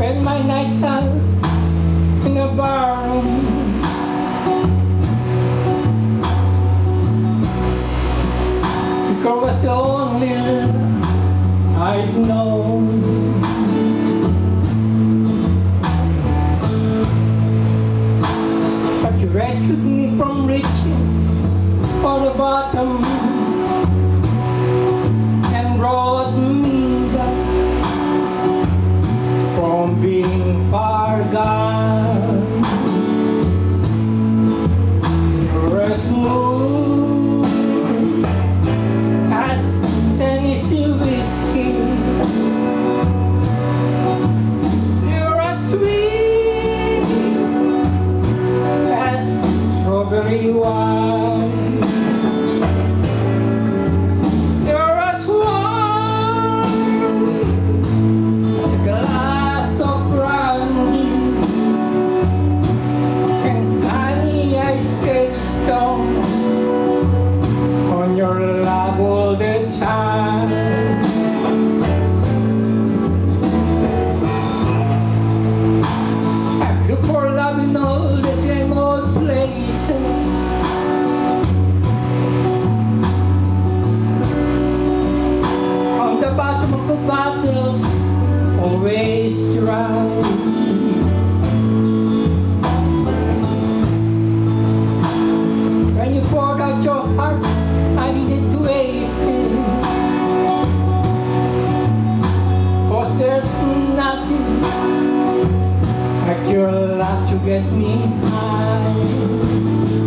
spend my nights out in a bar room. Liquor was the only I'd known. But you rescued me from reaching for the bottom and brought me back from being far gone. You're as smooth as Tennessee whiskey. You're as sweet as strawberry wine. You're as warm as a glass of brandy. And honey, I stay stoned on your love all the time. I look for love in all the same old places. On the bottom of the bottles, always dry. When you poured out your heart, I needed to waste it. 'Cause there's nothing like your love to get me high.